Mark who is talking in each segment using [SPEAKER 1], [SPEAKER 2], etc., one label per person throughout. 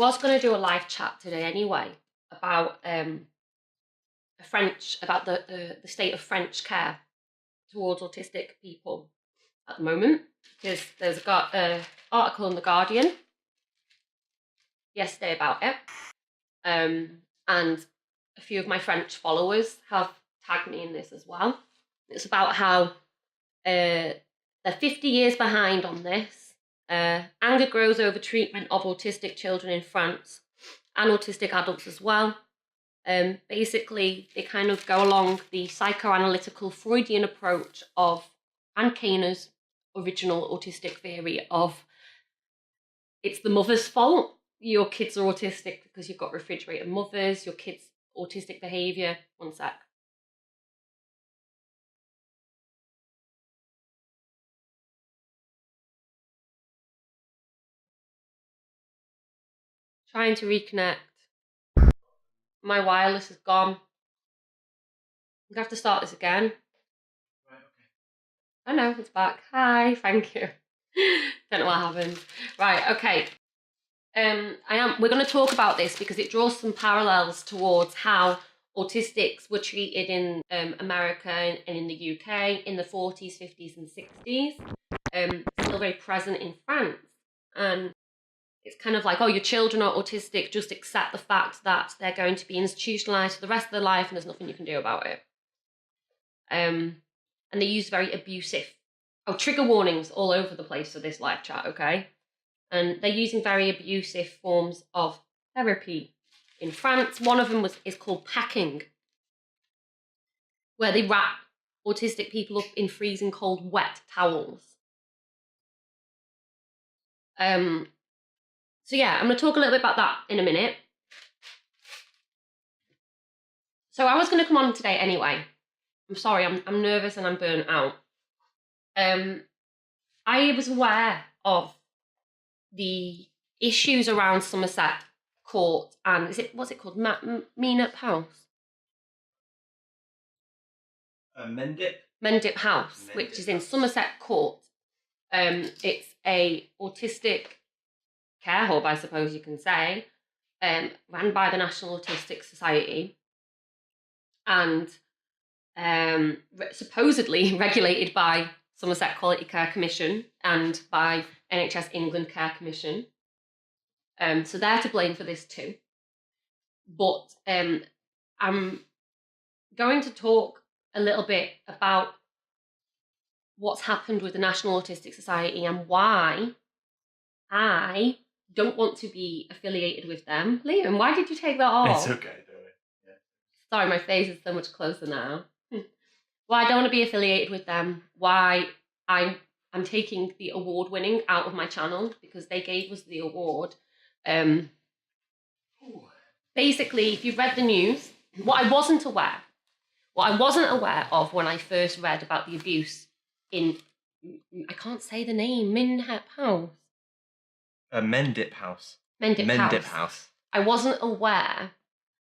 [SPEAKER 1] was going to do a live chat today anyway about the state of French care towards autistic people at the moment, because there's got an article in The Guardian yesterday about it, and a few of my French followers have tagged me in this as well. It's about how they're 50 years behind on this. Anger grows over treatment of autistic children in France and autistic adults as well. Basically, they kind of go along the psychoanalytical Freudian approach of Anne Keyner's original autistic theory of it's the mother's fault. Your kids are autistic because you've got refrigerator mothers, your kids' autistic behaviour. One sec. Trying to reconnect. My wireless is gone. I'm going to have to start this again.
[SPEAKER 2] Right, okay.
[SPEAKER 1] I know, it's back. Hi, thank you. Don't know what happened. Right, okay. We're going to talk about this because it draws some parallels towards how autistics were treated in America and in the UK in the 40s, 50s and 60s. Still very present in France. And it's kind of like, oh, your children are autistic, just accept the fact that they're going to be institutionalised for the rest of their life and there's nothing you can do about it. And they use very abusive, trigger warnings all over the place for this live chat, okay? And they're using very abusive forms of therapy. In France, one of them is called packing, where they wrap autistic people up in freezing cold wet towels. So yeah, I'm going to talk a little bit about that in a minute. So I was going to come on today anyway. I'm sorry, I'm nervous and I'm burnt out. I was aware of the issues around Somerset Court and what's it called? Mendip House? Mendip House, which is in Somerset Court. It's a autistic care hub, I suppose you can say, ran by the National Autistic Society and supposedly regulated by Somerset Quality Care Commission and by NHS England Care Commission. So they're to blame for this too. But I'm going to talk a little bit about what's happened with the National Autistic Society and why I don't want to be affiliated with them. Liam, why did you take that off?
[SPEAKER 2] It's okay, don't worry. Yeah.
[SPEAKER 1] Sorry, my face is so much closer now. Why I don't want to be affiliated with them. Why I'm taking the award winning out of my channel because they gave us the award. Basically, if you've read the news, what I wasn't aware of when I first read about the abuse in, I can't say the name, Mendip House.
[SPEAKER 2] Mendip House.
[SPEAKER 1] Mendip House. I wasn't aware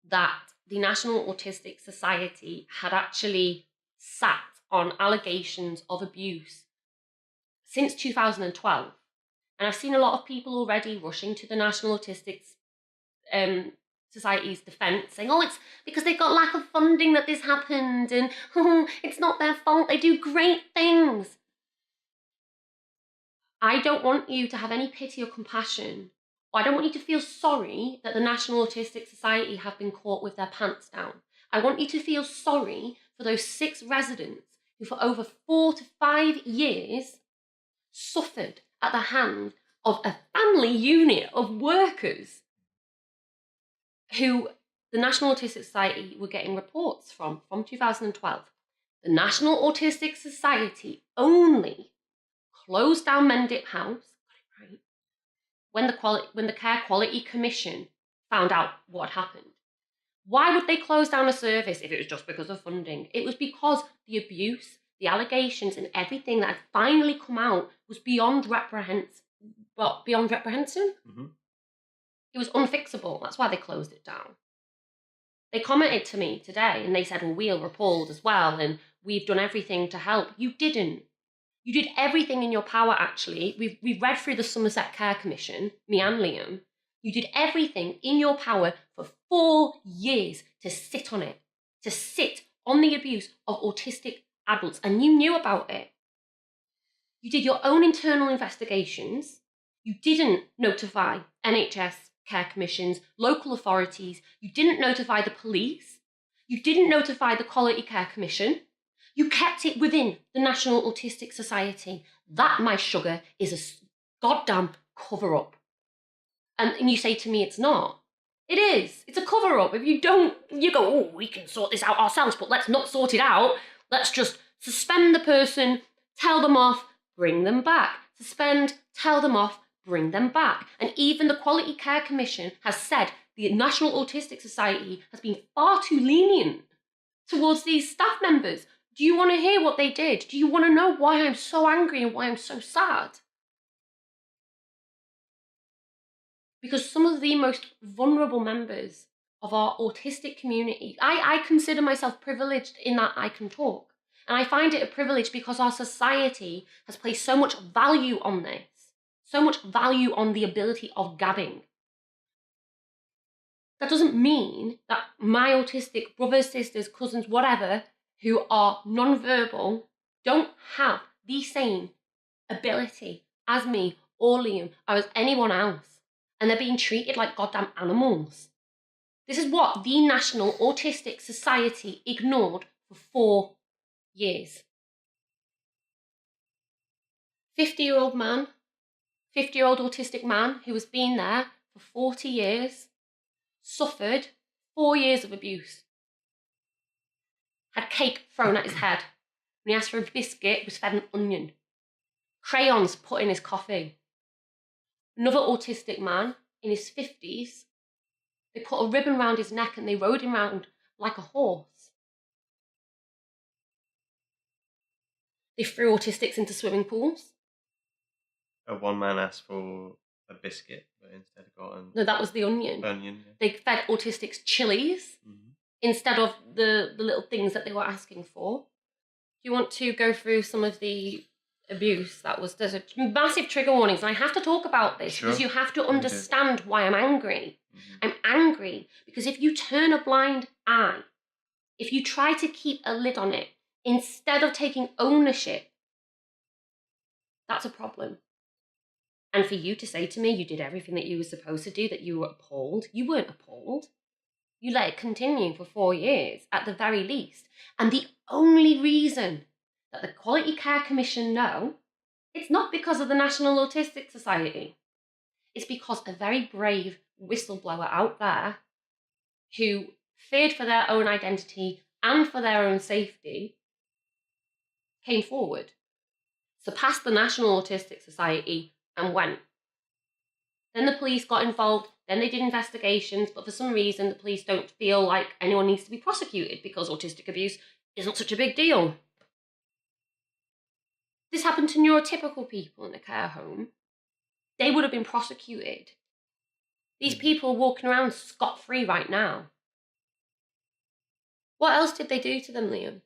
[SPEAKER 1] that the National Autistic Society had actually sat on allegations of abuse since 2012. And I've seen a lot of people already rushing to the National Autistic Society's defence, saying, oh, it's because they got lack of funding that this happened, and it's not their fault, they do great things. I don't want you to have any pity or compassion, or I don't want you to feel sorry that the National Autistic Society have been caught with their pants down. I want you to feel sorry for those 6 residents who for over 4 to 5 years suffered at the hand of a family unit of workers who the National Autistic Society were getting reports from 2012. The National Autistic Society only closed down Mendip House when the Care Quality Commission found out what happened. Why would they close down a service if it was just because of funding? It was because the abuse, the allegations and everything that had finally come out was beyond reprehension.
[SPEAKER 2] Mm-hmm.
[SPEAKER 1] It was unfixable. That's why they closed it down. They commented to me today and they said, well, we're appalled as well and we've done everything to help. You didn't. You did everything in your power, actually. We've read through the Somerset Care Commission, me and Liam. You did everything in your power for 4 years to sit on it, to sit on the abuse of autistic adults, and you knew about it. You did your own internal investigations. You didn't notify NHS care commissions, local authorities. You didn't notify the police. You didn't notify the Quality Care Commission. You kept it within the National Autistic Society. That, my sugar, is a goddamn cover-up. And you say to me it's not. It is. It's a cover-up. If you don't, you go, oh, we can sort this out ourselves, but let's not sort it out. Let's just suspend the person, tell them off, bring them back. Suspend, tell them off, bring them back. And even the Quality Care Commission has said the National Autistic Society has been far too lenient towards these staff members. Do you want to hear what they did? Do you want to know why I'm so angry and why I'm so sad? Because some of the most vulnerable members of our autistic community, I consider myself privileged in that I can talk. And I find it a privilege because our society has placed so much value on this, so much value on the ability of gabbing. That doesn't mean that my autistic brothers, sisters, cousins, whatever, who are non-verbal, don't have the same ability as me or Liam or as anyone else. And they're being treated like goddamn animals. This is what the National Autistic Society ignored for 4 years. 50-year-old man, 50-year-old autistic man who has been there for 40 years, suffered 4 years of abuse, had cake thrown at his head. When he asked for a biscuit, was fed an onion. Crayons put in his coffee. Another autistic man in his 50s, they put a ribbon round his neck and they rode him round like a horse. They threw autistics into swimming pools.
[SPEAKER 2] One man asked for a biscuit, but instead got
[SPEAKER 1] No, that was the onion.
[SPEAKER 2] Yeah.
[SPEAKER 1] They fed autistics chilies instead of the little things that they were asking for. Do you want to go through some of the abuse there's a massive trigger warnings, and I have to talk about this because you have to understand why I'm angry. I'm angry because if you turn a blind eye, if you try to keep a lid on it instead of taking ownership, that's a problem. And for you to say to me you did everything that you were supposed to do, that you were appalled, you weren't appalled. You let it continue for 4 years at the very least. And the only reason that the Quality Care Commission know, it's not because of the National Autistic Society. It's because a very brave whistleblower out there who feared for their own identity and for their own safety came forward, surpassed the National Autistic Society and went. Then the police got involved, then they did investigations, but for some reason the police don't feel like anyone needs to be prosecuted because autistic abuse isn't such a big deal. This happened to neurotypical people in a care home. They would have been prosecuted. These people are walking around scot-free right now. What else did they do to them, Liam?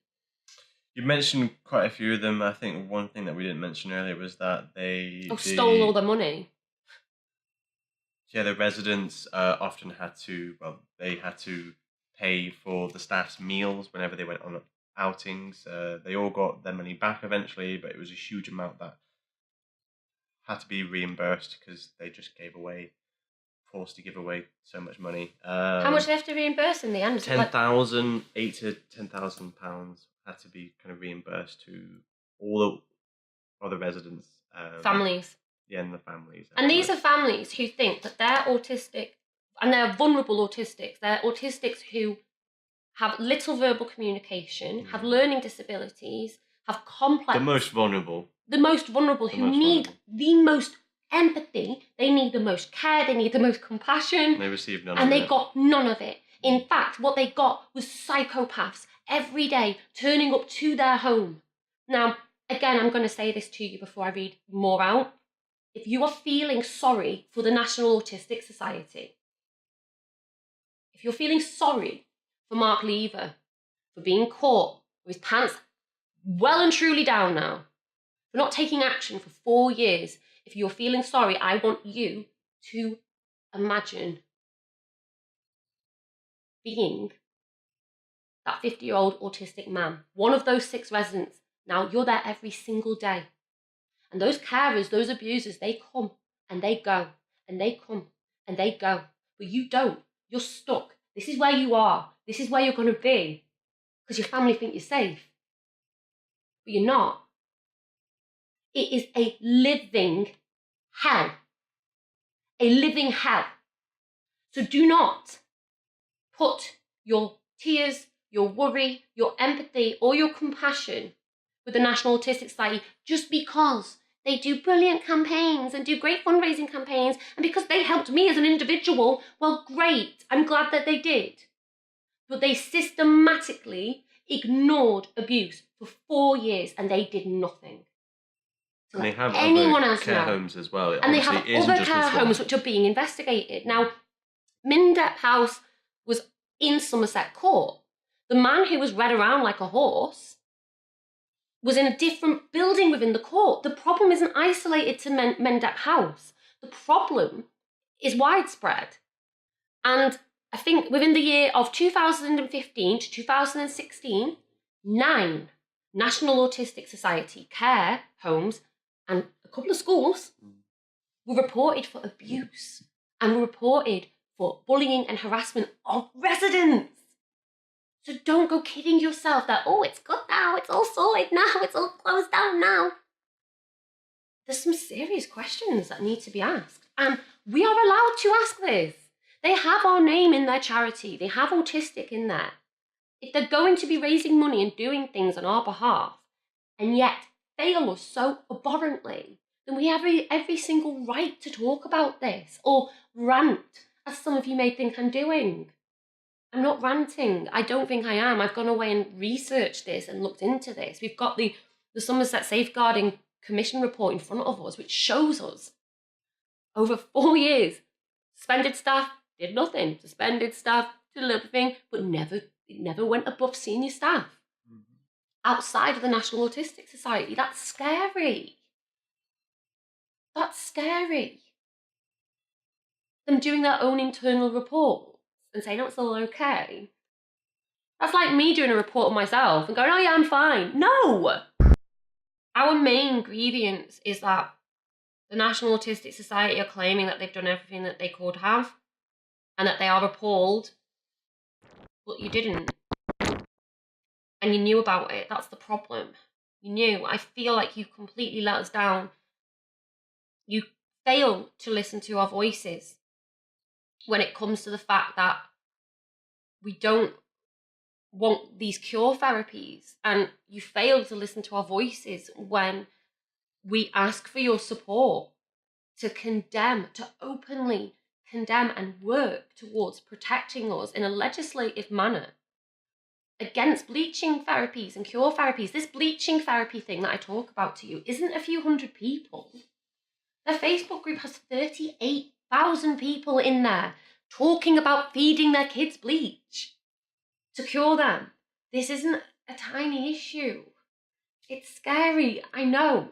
[SPEAKER 2] You mentioned quite a few of them. I think one thing that we didn't mention earlier was that they
[SPEAKER 1] stole all the money.
[SPEAKER 2] Yeah, the residents often had to pay for the staff's meals whenever they went on outings. They all got their money back eventually, but it was a huge amount that had to be reimbursed because they just forced to give away so much money.
[SPEAKER 1] How much do they have to reimburse in the end?
[SPEAKER 2] £8,000 to £10,000 had to be kind of reimbursed to all the residents.
[SPEAKER 1] Families.
[SPEAKER 2] Yeah, and the families.
[SPEAKER 1] And these are families who think that they're autistic, and they're vulnerable autistics. They're autistics who have little verbal communication, have learning disabilities, have complex...
[SPEAKER 2] The most vulnerable.
[SPEAKER 1] Who need the most empathy, they need the most care, they need the most compassion.
[SPEAKER 2] They received none
[SPEAKER 1] and
[SPEAKER 2] of it.
[SPEAKER 1] And they got none of it. In fact, what they got was psychopaths every day turning up to their home. Now, again, I'm going to say this to you before I read more out. If you are feeling sorry for the National Autistic Society, if you're feeling sorry for Mark Lever for being caught with his pants well and truly down now, for not taking action for 4 years, if you're feeling sorry, I want you to imagine being that 50-year-old autistic man, one of those 6 residents. Now, you're there every single day. And those carers, those abusers, they come and they go, and they come and they go. But you don't. You're stuck. This is where you are. This is where you're going to be. Because your family think you're safe. But you're not. It is a living hell. A living hell. So do not put your tears, your worry, your empathy, or your compassion with the National Autistic Society just because they do brilliant campaigns and do great fundraising campaigns, and because they helped me as an individual. Well, great. I'm glad that they did. But they systematically ignored abuse for 4 years and they did nothing. So
[SPEAKER 2] And they have
[SPEAKER 1] anyone
[SPEAKER 2] other
[SPEAKER 1] else
[SPEAKER 2] care
[SPEAKER 1] know.
[SPEAKER 2] homes as well.
[SPEAKER 1] And they have other care homes which are being investigated. Now, Mindep House was in Somerset Court. The man who was read around like a horse was in a different building within the court. The problem isn't isolated to Mindep House. The problem is widespread. And I think within the year of 2015 to 2016, 9 National Autistic Society care homes and a couple of schools were reported for abuse and were reported for bullying and harassment of residents. So don't go kidding yourself that, oh, it's good now, it's all sorted now, it's all closed down now. There's some serious questions that need to be asked. And we are allowed to ask this. They have our name in their charity. They have Autistic in there. If they're going to be raising money and doing things on our behalf, and yet fail us so abhorrently, then we have every single right to talk about this, or rant, as some of you may think I'm doing. I'm not ranting. I don't think I am. I've gone away and researched this and looked into this. We've got the Somerset Safeguarding Commission report in front of us, which shows us over 4 years, suspended staff did nothing. Suspended staff did a little thing, but it never went above senior staff. Outside of the National Autistic Society. That's scary. That's scary. Them doing their own internal reports and saying, oh, it's all okay. That's like me doing a report on myself and going, oh yeah, I'm fine. No! Our main grievance is that the National Autistic Society are claiming that they've done everything that they could have and that they are appalled, but you didn't. And you knew about it. That's the problem. You knew. I feel like you completely let us down. You fail to listen to our voices when it comes to the fact that we don't want these cure therapies. And you fail to listen to our voices when we ask for your support to condemn, to openly condemn and work towards protecting us in a legislative manner against bleaching therapies and cure therapies. This bleaching therapy thing that I talk about to you isn't a few hundred people. Their Facebook group has 38,000 people in there talking about feeding their kids bleach to cure them. This isn't a tiny issue. It's scary, I know.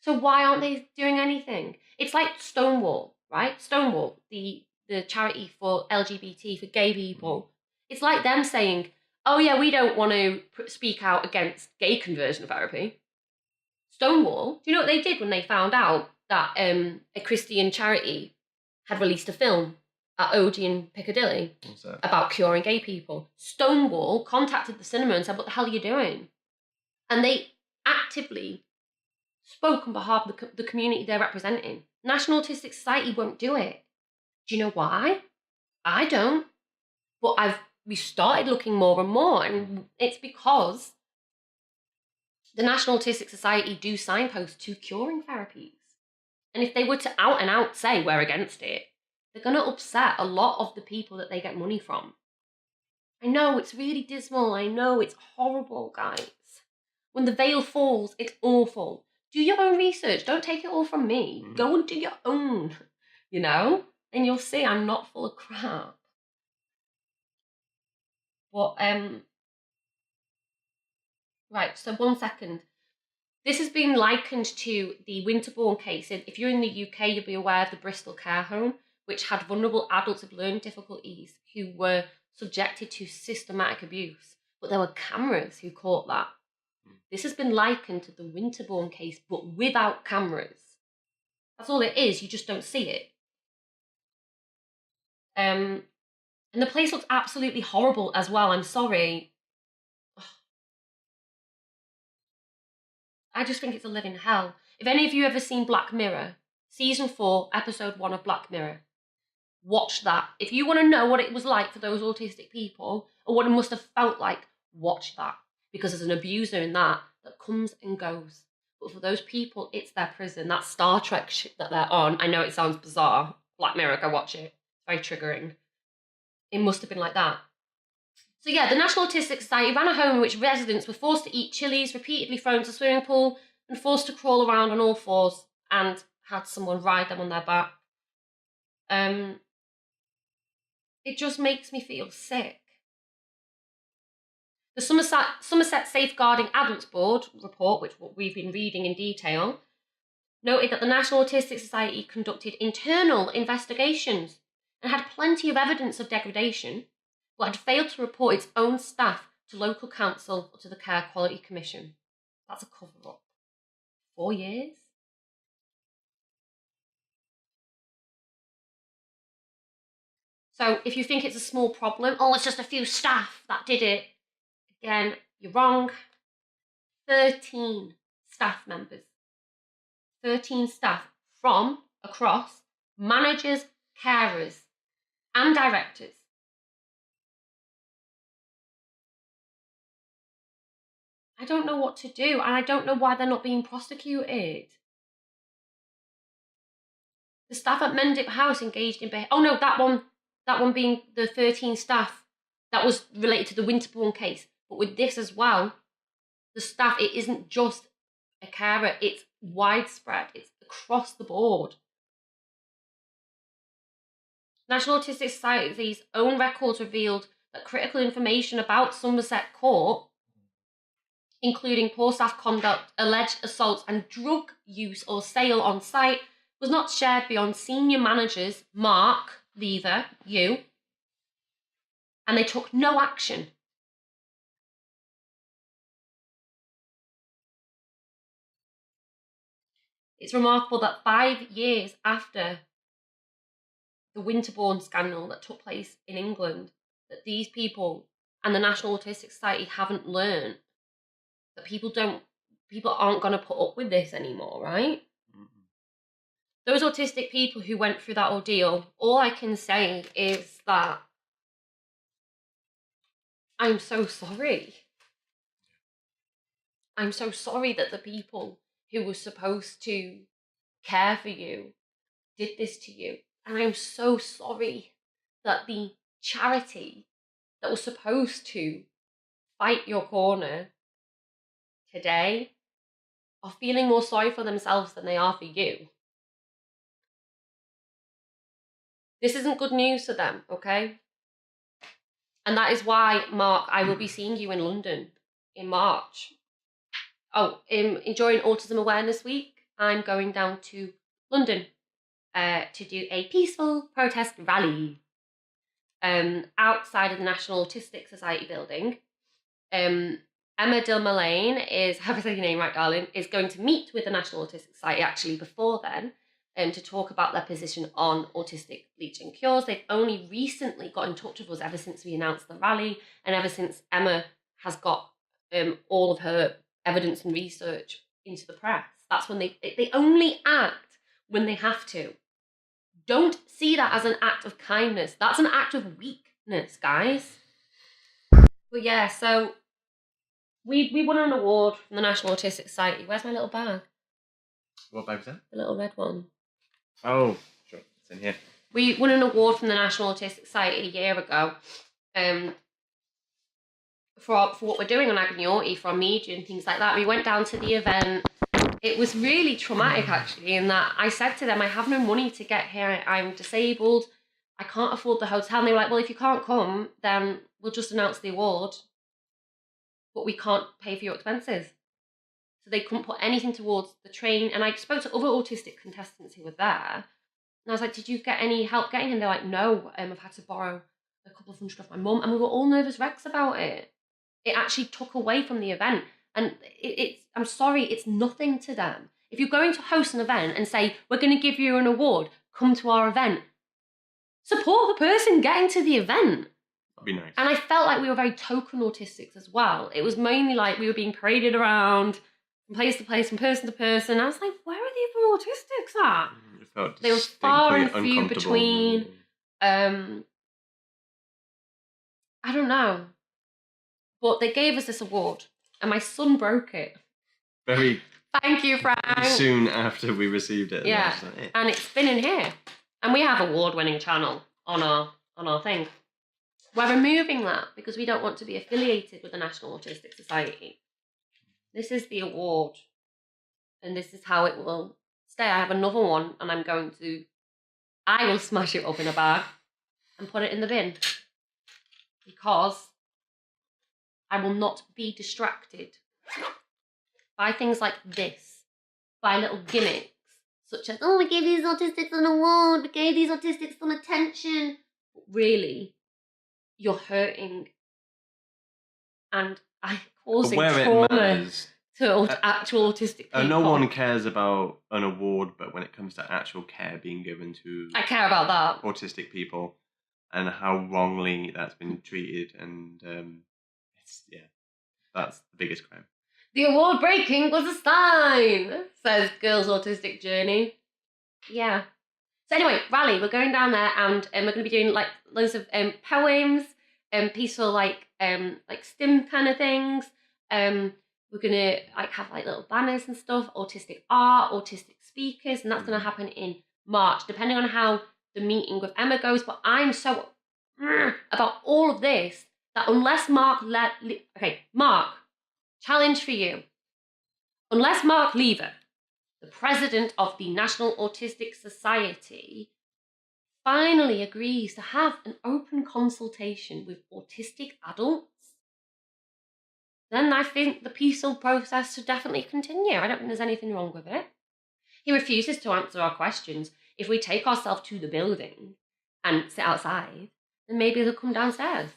[SPEAKER 1] So why aren't they doing anything? It's like Stonewall, right? Stonewall, the charity for LGBT, for gay people. It's like them saying, oh yeah, we don't want to speak out against gay conversion therapy. Stonewall, do you know what they did when they found out that a Christian charity had released a film at Odeon Piccadilly about curing gay people? Stonewall contacted the cinema and said, what the hell are you doing? And they actively spoke on behalf of the community they're representing. National Autistic Society won't do it. Do you know why? I don't. But we started looking more and more, and it's because the National Autistic Society do signpost to curing therapies. And if they were to out and out say we're against it, they're going to upset a lot of the people that they get money from. I know, it's really dismal. I know, it's horrible, guys. When the veil falls, it's awful. Do your own research. Don't take it all from me. Go and do your own, and you'll see I'm not full of crap. But, right, so 1 second. This has been likened to the Winterbourne case. If you're in the UK, you'll be aware of the Bristol care home, which had vulnerable adults with learning difficulties who were subjected to systematic abuse. But there were cameras who caught that. This has been likened to the Winterbourne case, but without cameras. That's all it is, you just don't see it. And the place looks absolutely horrible as well, I'm sorry. I just think it's a living hell. If any of you ever seen Black Mirror, season 4, episode 1 of Black Mirror, watch that. If you want to know what it was like for those autistic people, or what it must have felt like, watch that. Because there's an abuser in that comes and goes. But for those people, it's their prison. That Star Trek shit that they're on. I know it sounds bizarre. Black Mirror, go watch it. It's very triggering. It must have been like that. So yeah, the National Autistic Society ran a home in which residents were forced to eat chilies, repeatedly thrown into a swimming pool, and forced to crawl around on all fours, and had someone ride them on their back. It just makes me feel sick. The Somerset Safeguarding Adults Board report, which we've been reading in detail, noted that the National Autistic Society conducted internal investigations and had plenty of evidence of degradation, but had failed to report its own staff to local council or to the Care Quality Commission. That's a cover-up. 4 years? So if you think it's a small problem, oh, it's just a few staff that did it, again, you're wrong. 13 staff members. 13 staff from across managers, carers, and directors. I don't know what to do, and I don't know why they're not being prosecuted. The staff at Mendip House engaged in behaviour. Oh no, that one being the 13 staff that was related to the Winterbourne case. But with this as well, the staff, it isn't just a carer, it's widespread, it's across the board. National Autistic Society's own records revealed that critical information about Somerset Court, including poor staff conduct, alleged assaults and drug use or sale on site, was not shared beyond senior managers, Mark, Lever, you, and they took no action. It's remarkable that 5 years after the Winterbourne scandal that took place in England, that these people and the National Autistic Society haven't learned that people aren't going to put up with this anymore, right? Mm-hmm. Those autistic people who went through that ordeal, all I can say is that I'm so sorry. I'm so sorry that the people who were supposed to care for you did this to you. And I'm so sorry that the charity that was supposed to fight your corner today are feeling more sorry for themselves than they are for you. This isn't good news for them, okay? And that is why, Mark, I will be seeing you in London in March. Oh, enjoying Autism Awareness Week, I'm going down to London to do a peaceful protest rally outside of the National Autistic Society building. Emma Dilmalane is, have I said your name right, darling, is going to meet with the National Autistic Society actually before then to talk about their position on autistic bleaching cures. They've only recently got in touch with us ever since we announced the rally and ever since Emma has got all of her evidence and research into the press. That's when they only act when they have to. Don't see that as an act of kindness. That's an act of weakness, guys. But yeah, so we won an award from the National Autistic Society. Where's my little bag?
[SPEAKER 2] What bag was that?
[SPEAKER 1] The little red one.
[SPEAKER 2] Oh, sure. It's in here.
[SPEAKER 1] We won an award from the National Autistic Society a year ago for what we're doing on Agony Autie, for our media and things like that. We went down to the event. It was really traumatic, actually, in that I said to them, I have no money to get here. I'm disabled. I can't afford the hotel. And they were like, well, if you can't come, then we'll just announce the award, but we can't pay for your expenses. So they couldn't put anything towards the train. And I spoke to other autistic contestants who were there, I was like, did you get any help getting him? They're like, no, I've had to borrow a couple of hundred off my mum. And we were all nervous wrecks about it. It actually took away from the event. And I'm sorry, it's nothing to them. If you're going to host an event and say, we're going to give you an award, come to our event, support the person getting to the event.
[SPEAKER 2] That'd be nice.
[SPEAKER 1] And I felt like we were very token autistics as well. It was mainly like we were being paraded around from place to place, from person to person. I was like, where are the other autistics at?
[SPEAKER 2] It felt
[SPEAKER 1] They were far and
[SPEAKER 2] distinctly
[SPEAKER 1] few
[SPEAKER 2] uncomfortable.
[SPEAKER 1] between. I don't know. But they gave us this award, and my son broke it.
[SPEAKER 2] Very
[SPEAKER 1] Thank you, Frank.
[SPEAKER 2] soon after we received it.
[SPEAKER 1] Yeah,
[SPEAKER 2] and, like,
[SPEAKER 1] and it's been in here. And we have award-winning channel on our thing. We're removing that because we don't want to be affiliated with the National Autistic Society. This is the award, and this is how it will stay. I have another one, and I will smash it up in a bag and put it in the bin because I will not be distracted by things like this, by little gimmicks, such as, oh, we gave these autistics an award, we gave these autistics some attention. But really, you're hurting and causing trauma to actual autistic people.
[SPEAKER 2] No one cares about an award, but when it comes to actual care being given to...
[SPEAKER 1] I care about that.
[SPEAKER 2] ...autistic people and how wrongly that's been treated, and that's the biggest crime.
[SPEAKER 1] The award breaking was a sign, says Girls Autistic Journey. Yeah. So anyway, rally, we're going down there, and we're going to be doing like loads of poems, peaceful like STEM kind of things. We're going to like have like little banners and stuff, autistic art, autistic speakers, and that's going to happen in March, depending on how the meeting with Emma goes. But I'm so about all of this that unless Mark Mark, challenge for you. Unless Mark Lever, the president of the National Autistic Society, finally agrees to have an open consultation with autistic adults, then I think the peaceful process should definitely continue. I don't think there's anything wrong with it. He refuses to answer our questions. If we take ourselves to the building and sit outside, then maybe they'll come downstairs.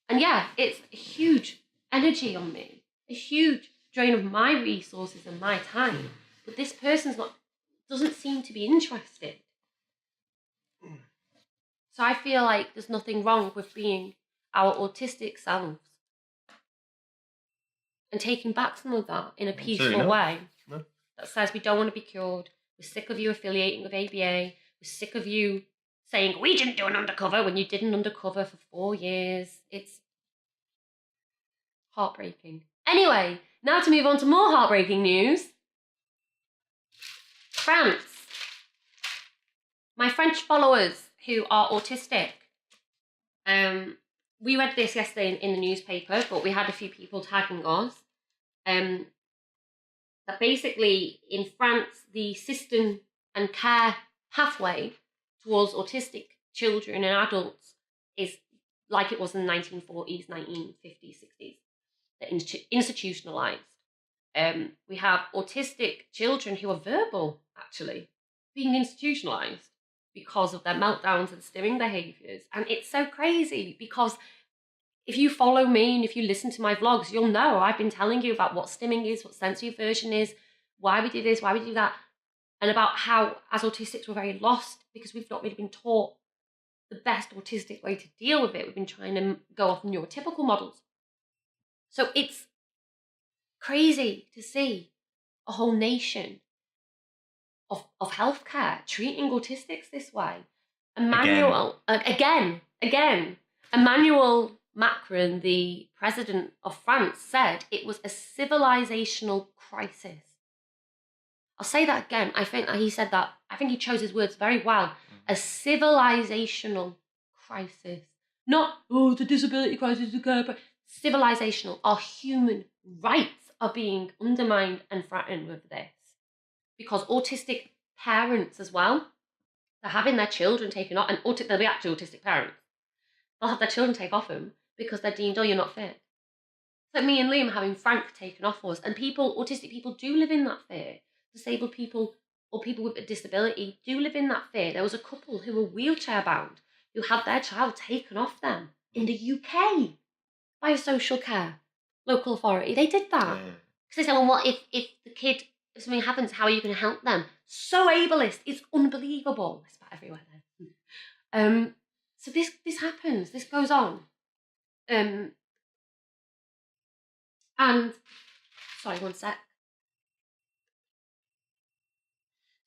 [SPEAKER 1] And yeah, it's a huge energy on me, a huge drain of my resources and my time. But this person's doesn't seem to be interested. So I feel like there's nothing wrong with being our autistic selves and taking back some of that in a peaceful way.
[SPEAKER 2] No.
[SPEAKER 1] That says we don't want to be cured. We're sick of you affiliating with ABA. We're sick of you saying we didn't do an undercover when you did an undercover for 4 years. It's heartbreaking. Anyway, now to move on to more heartbreaking news. France. My French followers who are autistic. We read this yesterday in the newspaper, but we had a few people tagging us. That basically in France, the system and care pathway towards autistic children and adults is like it was in the 1940s, 1950s, 60s. They're institutionalized. We have autistic children who are verbal, actually, being institutionalized because of their meltdowns and stimming behaviors. And it's so crazy because if you follow me and if you listen to my vlogs, you'll know I've been telling you about what stimming is, what sensory aversion is, why we do this, why we do that, and about how as autistics we're very lost because we've not really been taught the best autistic way to deal with it. We've been trying to go off neurotypical models. So it's crazy to see a whole nation of healthcare treating autistics this way. Emmanuel Macron, the president of France, said it was a civilizational crisis. I'll say that again. I think that he said that. I think he chose his words very well. A civilizational crisis. Not, oh, it's a disability crisis. Civilizational. Our human rights are being undermined and threatened with this. Because autistic parents as well, they're having their children taken off, and they'll be actually autistic parents. They'll have their children take off them because they're deemed, oh, you're not fit. It's like me and Liam having Frank taken off us. And autistic people do live in that fear. Disabled people or people with a disability do live in that fear. There was a couple who were wheelchair bound who had their child taken off them in the UK by a social care local authority. They did that. Because they said, well, what if the kid, if something happens, how are you going to help them? So ableist. It's unbelievable. It's about everywhere then. So this happens. This goes on. And sorry, one sec.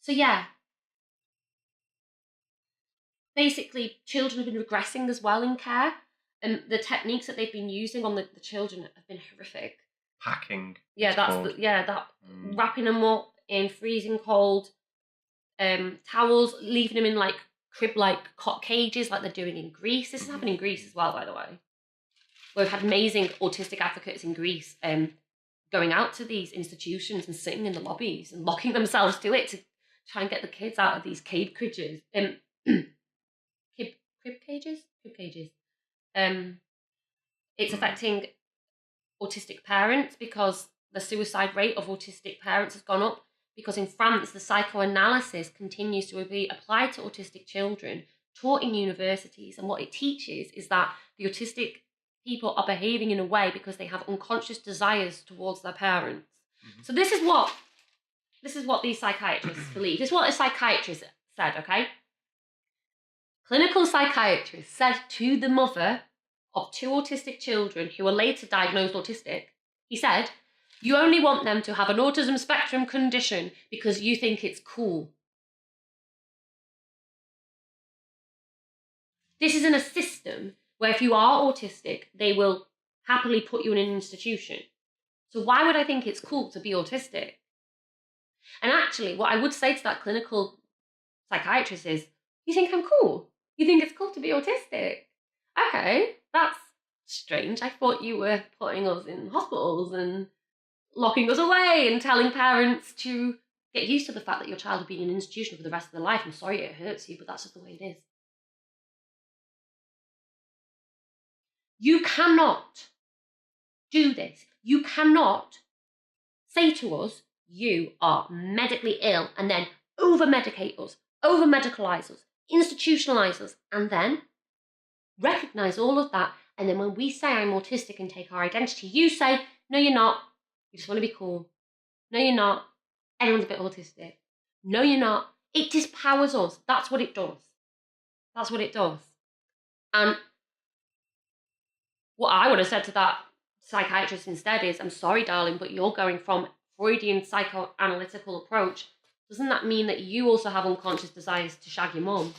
[SPEAKER 1] So yeah, basically children have been regressing as well in care, and the techniques that they've been using on the children have been horrific.
[SPEAKER 2] Packing.
[SPEAKER 1] Yeah, wrapping them up in freezing cold towels, leaving them in like crib-like cot cages like they're doing in Greece. This is happening in Greece as well, by the way. We've had amazing autistic advocates in Greece going out to these institutions and sitting in the lobbies and locking themselves to it to try and get the kids out of these cage cages. Crib cages? It's affecting autistic parents because the suicide rate of autistic parents has gone up, because in France the psychoanalysis continues to be applied to autistic children, taught in universities, and what it teaches is that the autistic people are behaving in a way because they have unconscious desires towards their parents. So this is what these psychiatrists believe. This is what a psychiatrist said, okay? Clinical psychiatrist said to the mother of 2 autistic children who were later diagnosed autistic, he said, you only want them to have an autism spectrum condition because you think it's cool. This is in a system where if you are autistic, they will happily put you in an institution. So why would I think it's cool to be autistic? And actually, what I would say to that clinical psychiatrist is, you think I'm cool? You think it's cool to be autistic? Okay, that's strange. I thought you were putting us in hospitals and locking us away and telling parents to get used to the fact that your child will be in an institution for the rest of their life. I'm sorry it hurts you, but that's just the way it is. You cannot do this. You cannot say to us, you are medically ill, and then over-medicate us, over-medicalise us, institutionalise us, and then recognise all of that. And then when we say I'm autistic and take our identity, you say, no, you're not. You just want to be cool. No, you're not. Everyone's a bit autistic. No, you're not. It dispowers us. That's what it does. That's what it does. And what I would have said to that psychiatrist instead is, I'm sorry, darling, but you're going from Freudian psychoanalytical approach. Doesn't that mean that you also have unconscious desires to shag your mum?